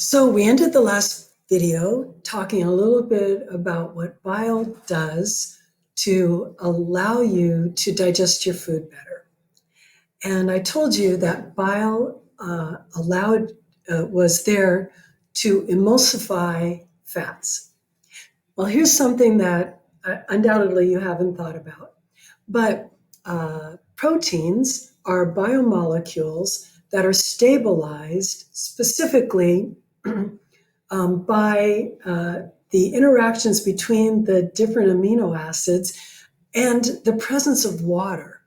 So we ended the last video talking a little bit about what bile does to allow you to digest your food better. And I told you that bile was there to emulsify fats. Well, here's something that undoubtedly you haven't thought about. But proteins are biomolecules that are stabilized specifically by the interactions between the different amino acids and the presence of water.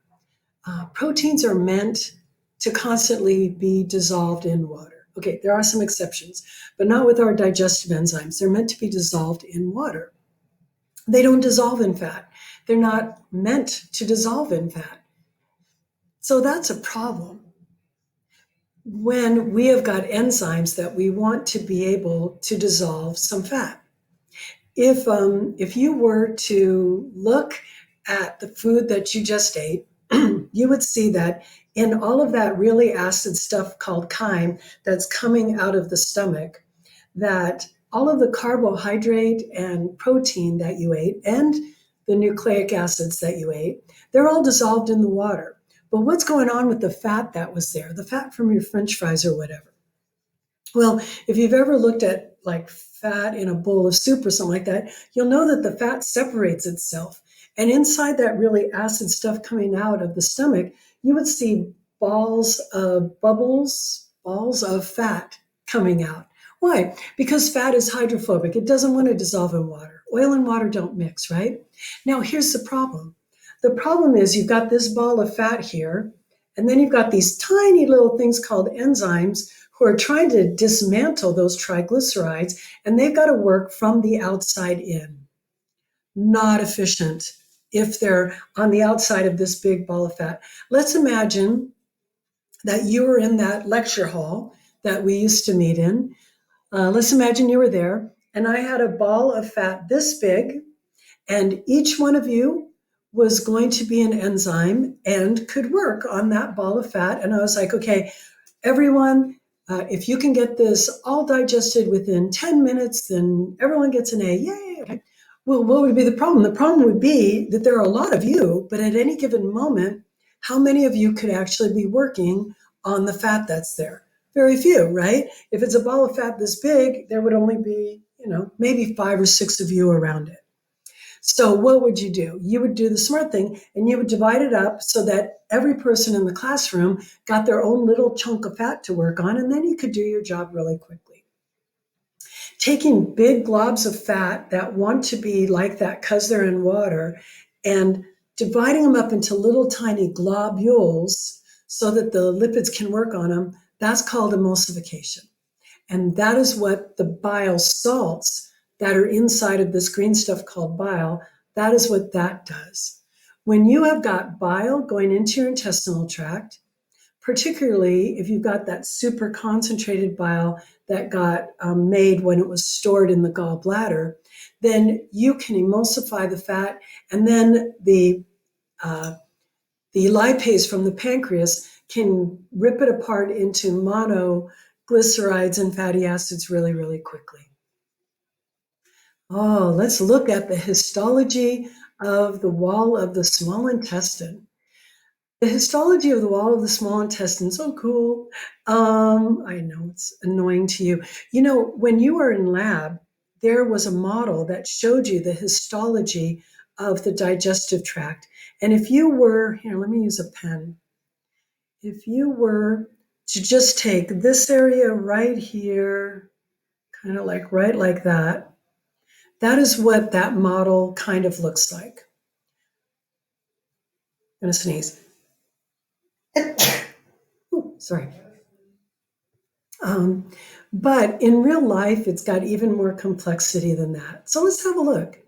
Proteins are meant to constantly be dissolved in water. Okay, there are some exceptions, but not with our digestive enzymes. They're meant to be dissolved in water. They don't dissolve in fat. They're not meant to dissolve in fat. So that's a problem. When we have got enzymes that we want to be able to dissolve some fat. If you were to look at the food that you just ate, you would see that in all of that really acid stuff called chyme that's coming out of the stomach, that all of the carbohydrate and protein that you ate and the nucleic acids that you ate, they're all dissolved in the water. But what's going on with the fat that was there, the fat from your French fries or whatever? Well, if you've ever looked at like fat in a bowl of soup or something like that, you'll know that the fat separates itself. And inside that really acid stuff coming out of the stomach, you would see balls of fat coming out. Why? Because fat is hydrophobic. It doesn't want to dissolve in water. Oil and water don't mix, right? Now, here's the problem. The problem is you've got this ball of fat here, and then you've got these tiny little things called enzymes who are trying to dismantle those triglycerides, and they've got to work from the outside in. Not efficient if they're on the outside of this big ball of fat. Let's imagine that you were in that lecture hall that we used to meet in. Let's imagine you were there, and I had a ball of fat this big, and each one of you was going to be an enzyme and could work on that ball of fat. And I was like, okay, everyone, if you can get this all digested within 10 minutes, then everyone gets an A. Yay. Okay. Well, what would be the problem? The problem would be that there are a lot of you, but at any given moment, how many of you could actually be working on the fat that's there? Very few, right? If it's a ball of fat this big, there would only be, maybe 5 or 6 of you around it. So what would you do? You would do the smart thing and you would divide it up so that every person in the classroom got their own little chunk of fat to work on, and then you could do your job really quickly. Taking big globs of fat that want to be like that because they're in water and dividing them up into little tiny globules so that the lipids can work on them, that's called emulsification. And that is what the bile salts that are inside of this green stuff called bile, that is what that does. When you have got bile going into your intestinal tract, particularly if you've got that super concentrated bile that got made when it was stored in the gallbladder, then you can emulsify the fat, and then the lipase from the pancreas can rip it apart into monoglycerides and fatty acids really, really quickly. Oh, let's look at the histology of the wall of the small intestine. The histology of the wall of the small intestine, so cool. I know it's annoying to you. When you were in lab, there was a model that showed you the histology of the digestive tract. And if you were, here, let me use a pen. If you were to just take this area right here, kind of like right like that, that is what that model kind of looks like. I'm going to sneeze. Ooh, sorry. But in real life, it's got even more complexity than that. So let's have a look.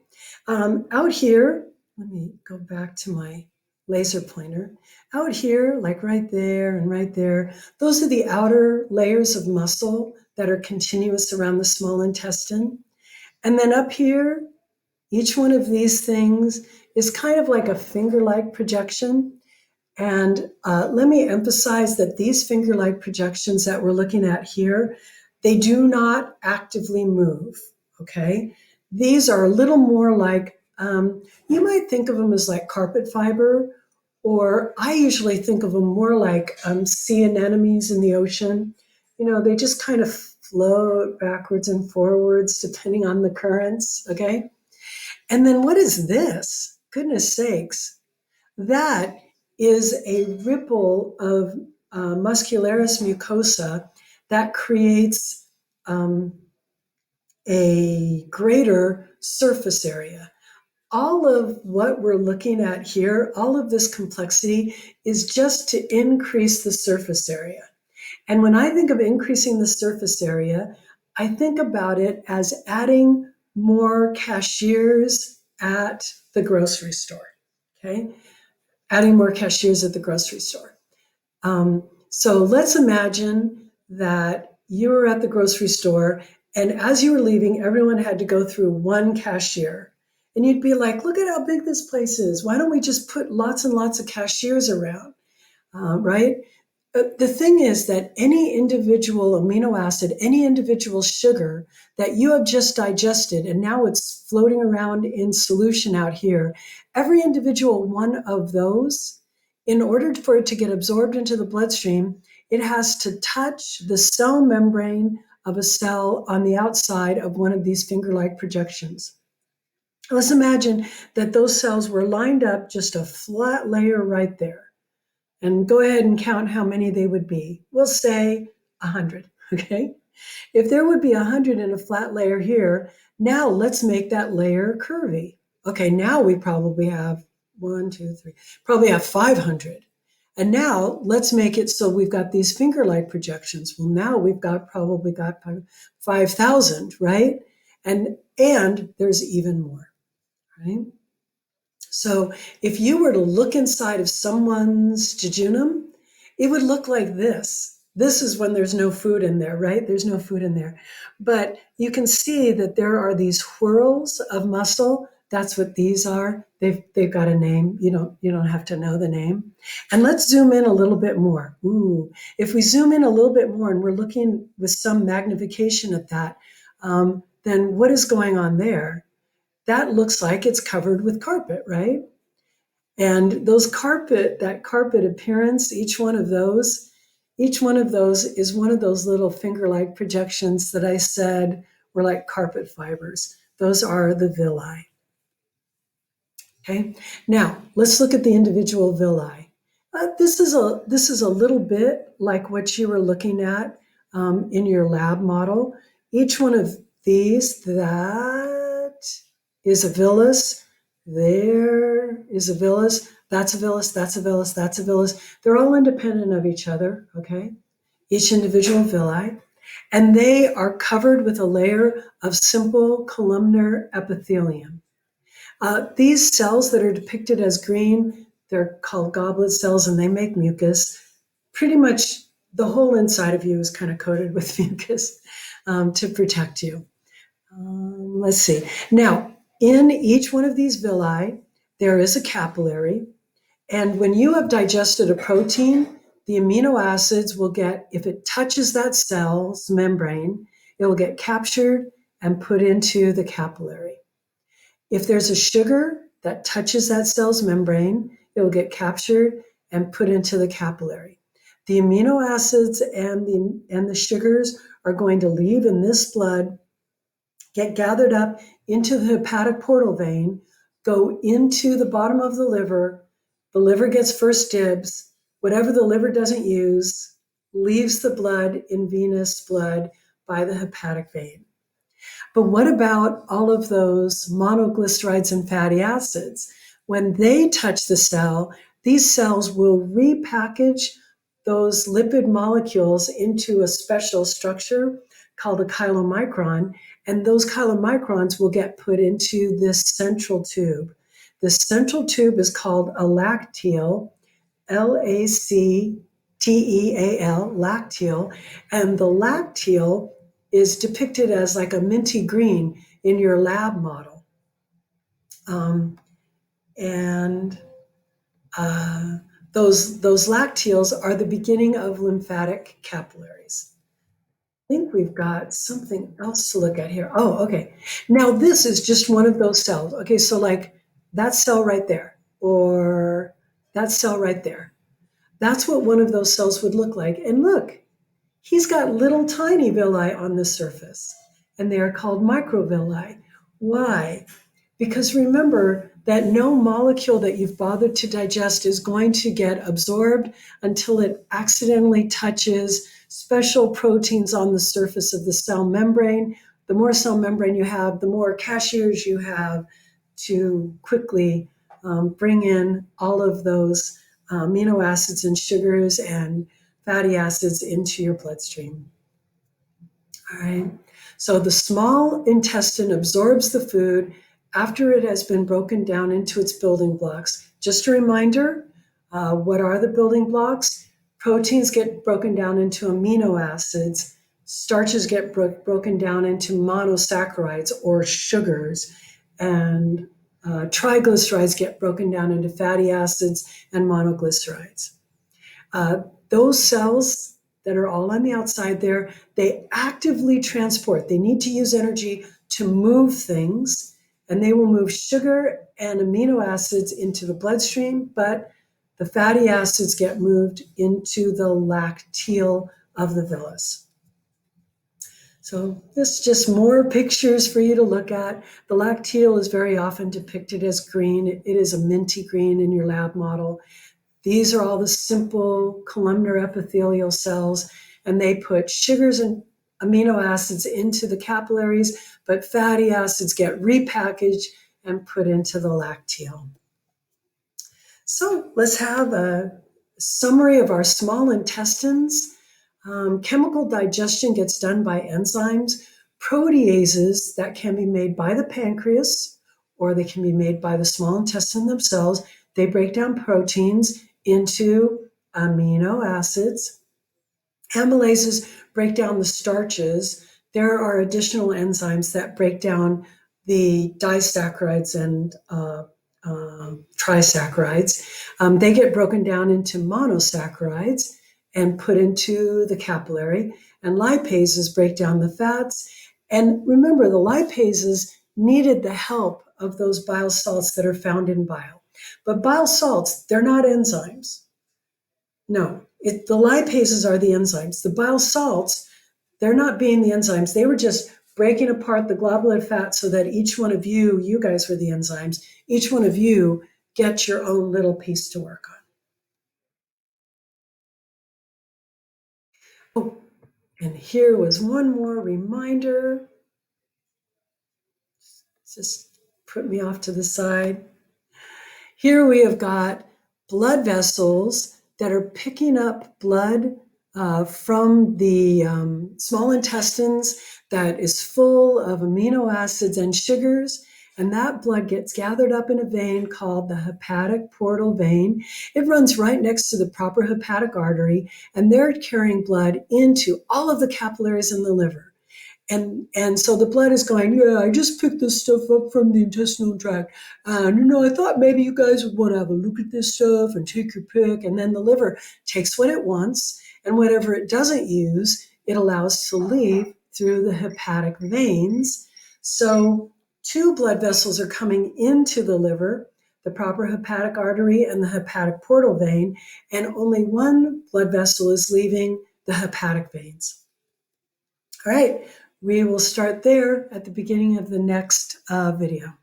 Out here, let me go back to my laser pointer. Out here, like right there and right there, those are the outer layers of muscle that are continuous around the small intestine. And then up here, each one of these things is kind of like a finger-like projection. And let me emphasize that these finger-like projections that we're looking at here, They do not actively move, okay? These are a little more like, you might think of them as like carpet fiber, or I usually think of them more like sea anemones in the ocean. You know, they just kind of float backwards and forwards depending on the currents, okay? And then what is this? Goodness sakes. That is a ripple of muscularis mucosa that creates um, a greater surface area. All of what we're looking at here, all of this complexity is just to increase the surface area. And when I think of increasing the surface area, I think about it as adding more cashiers at the grocery store. Okay, adding more cashiers at the grocery store. So let's imagine that you were at the grocery store, and as you were leaving, everyone had to go through one cashier. And you'd be like, look at how big this place is. Why don't we just put lots and lots of cashiers around, right? The thing is that any individual amino acid, any individual sugar that you have just digested, and now it's floating around in solution out here, every individual one of those, in order for it to get absorbed into the bloodstream, it has to touch the cell membrane of a cell on the outside of one of these finger-like projections. Let's imagine that those cells were lined up, just a flat layer right there. And go ahead and count how many they would be. We'll say 100, okay? If there would be 100 in a flat layer here, now let's make that layer curvy. Okay, now we probably have 1, 2, 3, probably have 500. And now let's make it so we've got these finger-like projections. Well, now we've probably got 5,000, right? And there's even more, right? So if you were to look inside of someone's jejunum, it would look like this. This is when there's no food in there, right? There's no food in there. But you can see that there are these whorls of muscle. That's what these are. They've got a name. You don't have to know the name. And let's zoom in a little bit more. Ooh, if we zoom in a little bit more and we're looking with some magnification at that, then what is going on there? That looks like it's covered with carpet, right? And that carpet appearance, each one of those is one of those little finger-like projections that I said were like carpet fibers. Those are the villi. Okay. Now let's look at the individual villi. This is a little bit like what you were looking at in your lab model. Each one of these, that is a villus, there is a villus, that's a villus, that's a villus, that's a villus. They're all independent of each other, okay? Each individual villi. And they are covered with a layer of simple columnar epithelium. These cells that are depicted as green, they're called goblet cells and they make mucus. Pretty much the whole inside of you is kind of coated with mucus to protect you. Let's see. Now, in each one of these villi, there is a capillary. And when you have digested a protein, the amino acids will get, if it touches that cell's membrane, it will get captured and put into the capillary. If there's a sugar that touches that cell's membrane, it will get captured and put into the capillary. The amino acids and the sugars are going to leave in this blood, get gathered up into the hepatic portal vein, go into the bottom of the liver. The liver gets first dibs. Whatever the liver doesn't use leaves the blood in venous blood by the hepatic vein. But what about all of those monoglycerides and fatty acids? When they touch the cell, these cells will repackage those lipid molecules into a special structure called a chylomicron, and those chylomicrons will get put into this central tube. The central tube is called a lacteal, Lacteal, lacteal, and the lacteal is depicted as like a minty green in your lab model. And those lacteals are the beginning of lymphatic capillaries. think we've got something else to look at here. Oh, okay. Now this is just one of those cells. Okay, so like that cell right there, or that cell right there. That's what one of those cells would look like. And look, he's got little tiny villi on the surface, and they are called microvilli. Why? Because remember that no molecule that you've bothered to digest is going to get absorbed until it accidentally touches special proteins on the surface of the cell membrane. The more cell membrane you have, the more cashiers you have to quickly bring in all of those amino acids and sugars and fatty acids into your bloodstream. All right. So the small intestine absorbs the food after it has been broken down into its building blocks. Just a reminder, what are the building blocks? Proteins get broken down into amino acids. Starches get broken down into monosaccharides or sugars. And triglycerides get broken down into fatty acids and monoglycerides. Those cells that are all on the outside there, they actively transport. They need to use energy to move things, and they will move sugar and amino acids into the bloodstream, but the fatty acids get moved into the lacteal of the villus. So this is just more pictures for you to look at. The lacteal is very often depicted as green. It is a minty green in your lab model. These are all the simple columnar epithelial cells, and they put sugars and amino acids into the capillaries, but fatty acids get repackaged and put into the lacteal. So let's have a summary of our small intestines. Chemical digestion gets done by enzymes, proteases that can be made by the pancreas, or they can be made by the small intestine themselves. They break down proteins into amino acids. Amylases break down the starches. There are additional enzymes that break down the disaccharides and trisaccharides. They get broken down into monosaccharides and put into the capillary. And lipases break down the fats. And remember, the lipases needed the help of those bile salts that are found in bile. But bile salts, they're not enzymes. No, the lipases are the enzymes. The bile salts, they're not being the enzymes. They were just breaking apart the globular fat so that each one of you guys were the enzymes, each one of you get your own little piece to work on. Oh, and here was one more reminder. Just put me off to the side. Here we have got blood vessels that are picking up blood from the small intestines that is full of amino acids and sugars. And that blood gets gathered up in a vein called the hepatic portal vein. It runs right next to the proper hepatic artery, and they're carrying blood into all of the capillaries in the liver. And so the blood is going, yeah, I just picked this stuff up from the intestinal tract. And, I thought maybe you guys would want to have a look at this stuff and take your pick. And then the liver takes what it wants, and whatever it doesn't use, it allows to leave through the hepatic veins. So 2 blood vessels are coming into the liver, the proper hepatic artery and the hepatic portal vein, and only 1 blood vessel is leaving the hepatic veins. All right. We will start there at the beginning of the next video.